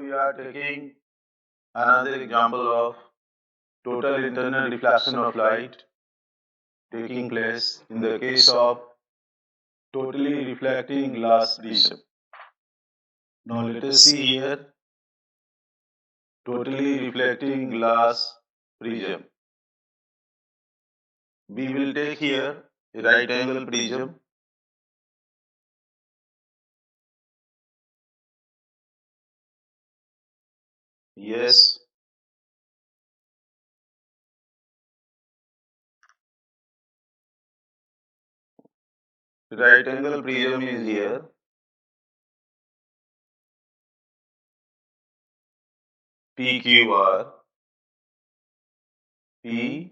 we are taking another example of total internal reflection of light taking place in the case of totally reflecting glass prism. Now let us see here totally reflecting glass prism. We will take here a right angle prism. Yes, right angle prism is here. PQR, P,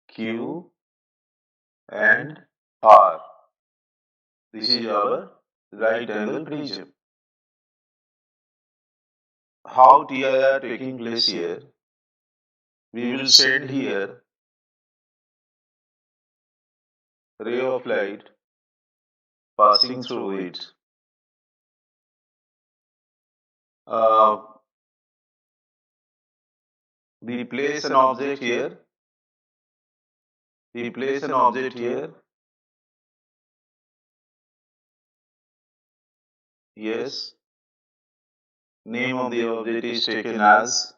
Q, and R. This is our right angle prism. How TIR taking place here? We will send here ray of light passing through it. Uh, we place an object here. We place an object here. Yes. Name of the object is taken as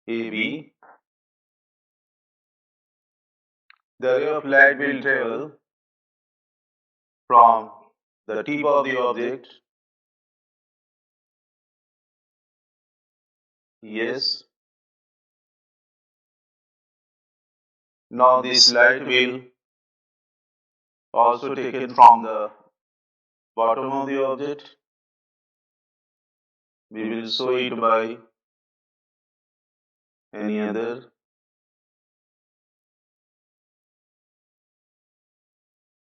AB. The ray of light will travel from the tip of the object. Yes. Now this light will also taken from the bottom of the object. We will show it by any other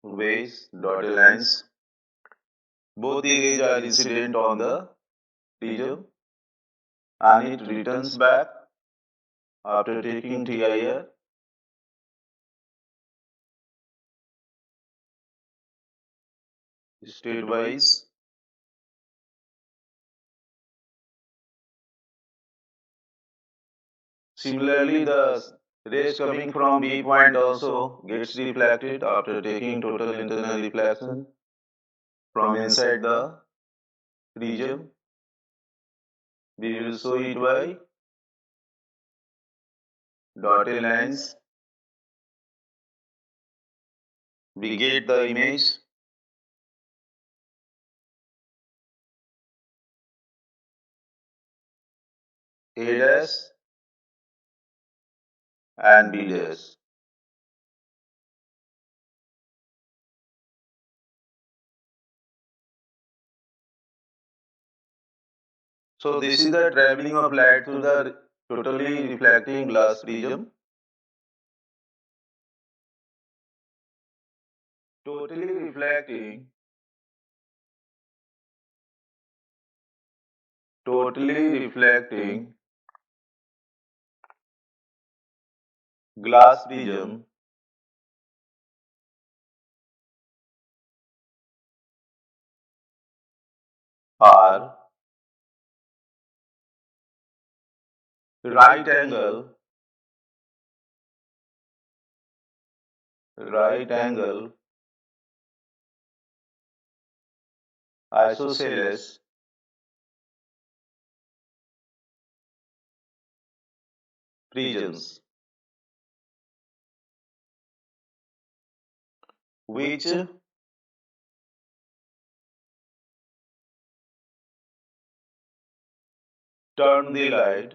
ways, dotted lines. Both the rays are incident on the prism and it returns back after taking TIR. State-wise. Similarly, the rays coming from B point also gets reflected after taking total internal reflection from inside the prism. We will show it by dotted lines. We get the image. A dash and B dash. So this is the traveling of light through the totally reflecting glass prism. Totally reflecting glass prism are right angle isosceles prisms which turn the light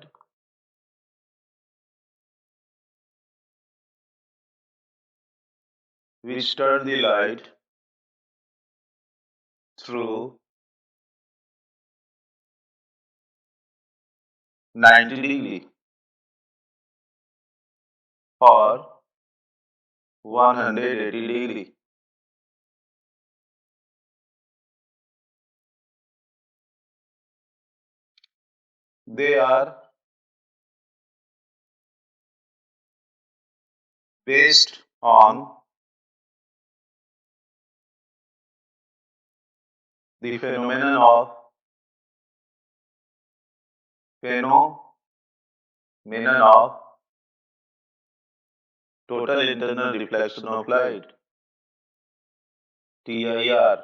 through 90 degree or 180 degree. They are based on the phenomenon of phenomenon of total internal reflection of light, TIR.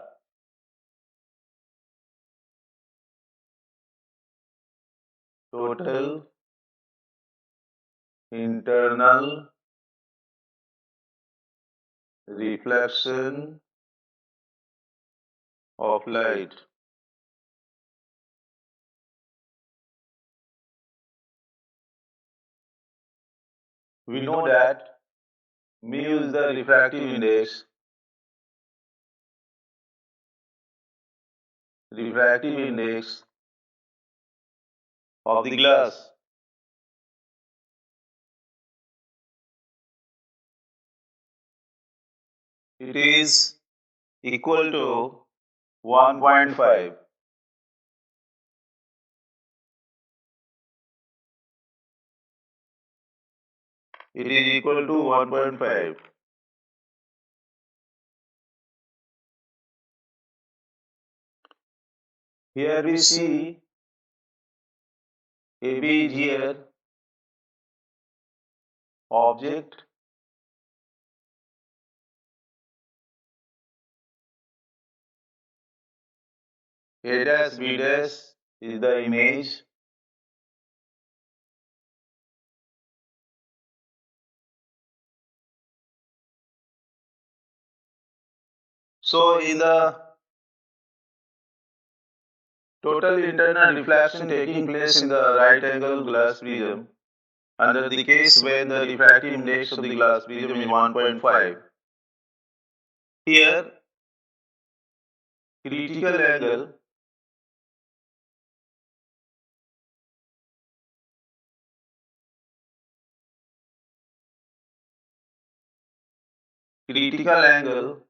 Total internal reflection of light. We know that mu is the refractive index of the glass. It is equal to 1.5. It is equal to 1.5. Here we see a big here object, A dash B dash is the image, so in the total internal reflection taking place in the right angle glass prism, under the case when the refractive index of the glass prism is 1.5, here critical angle critical angle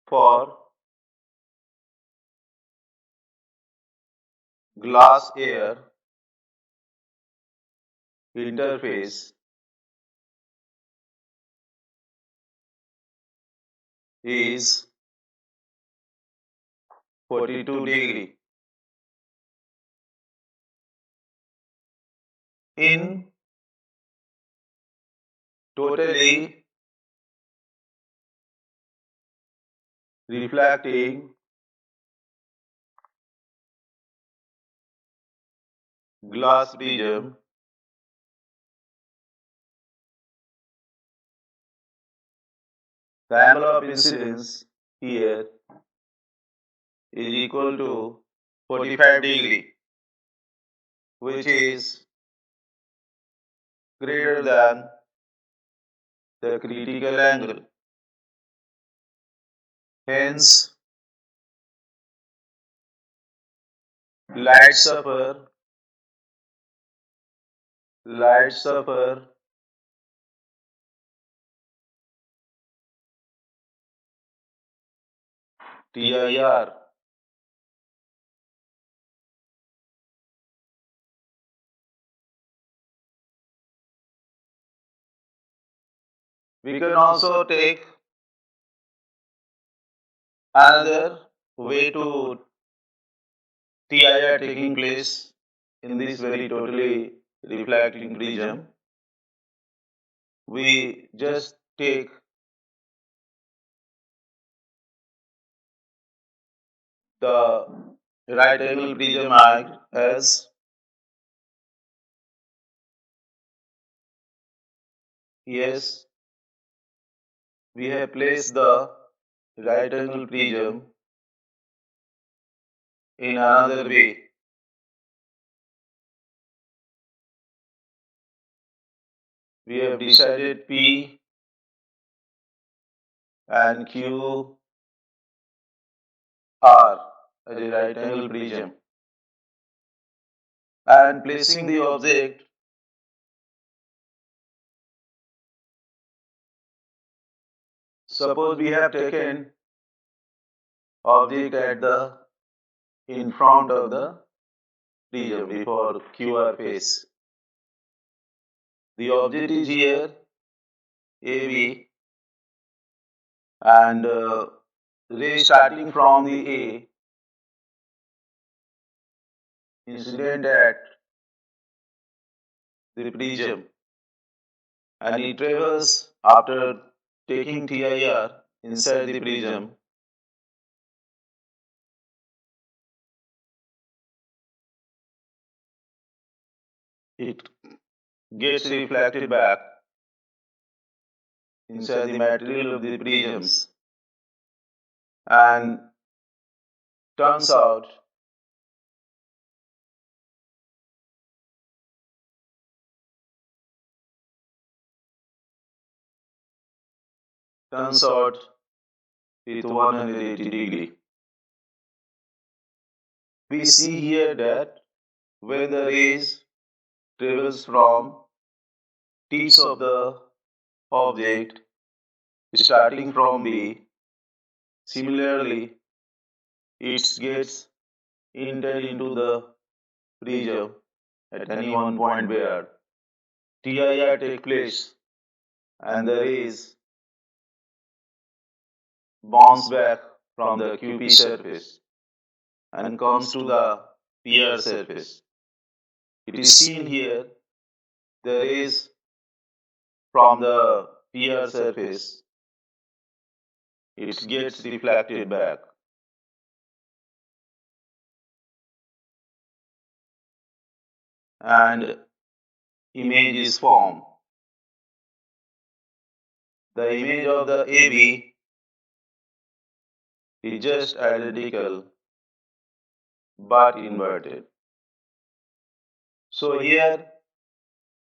for glass air interface is 42 degree. In totally reflecting glass prism, the angle of incidence here is equal to 45 degree, which is greater than the critical angle. Hence, light suffer TIR. We can also take another way to TIR taking place in this very totally reflecting prism. We just take the right angle prism as yes, we have placed the right angle prism in another way. We have decided P and Q R as a right angle prism, and placing the object suppose we have taken object at the in front of the prism before QR face. The object is here AB, and ray starting from the A incident at the prism, and it travels after taking TIR inside the prism. It gets reflected back inside the material of the prisms, and turns out turns out with 180-degree. We see here that when the rays travels from tips of the object starting from B, similarly it gets entered into the prism at any one point where TIR take place, and the rays bounce back from the QP surface and comes to the PR surface. It is seen here the rays from the PR surface, it gets reflected back, and image is formed. The image of the AB is just identical but inverted. So here,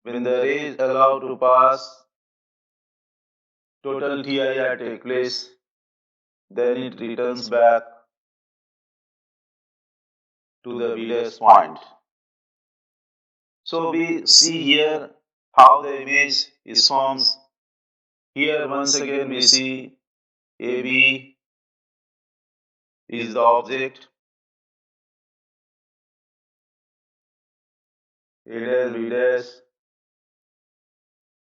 when the ray is allowed to pass, total TIR take place, then it returns back to the Vdes point. So we see here how the image is formed. Here once again we see AB is the object, A dash B dash,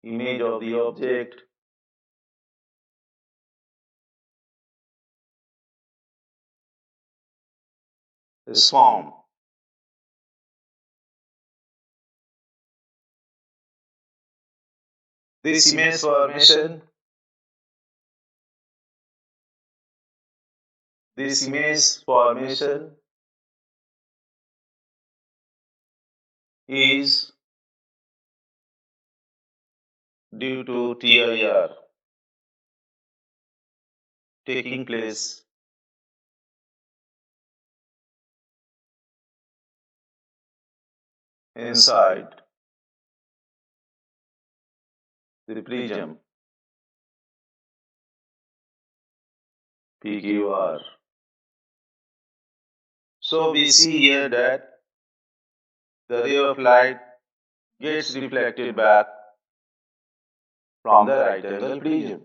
image of the object, is formed. This image formation, this image formation is due to TIR taking place inside the prism PQR. So we see here that the ray of light gets reflected back from the right angle prism.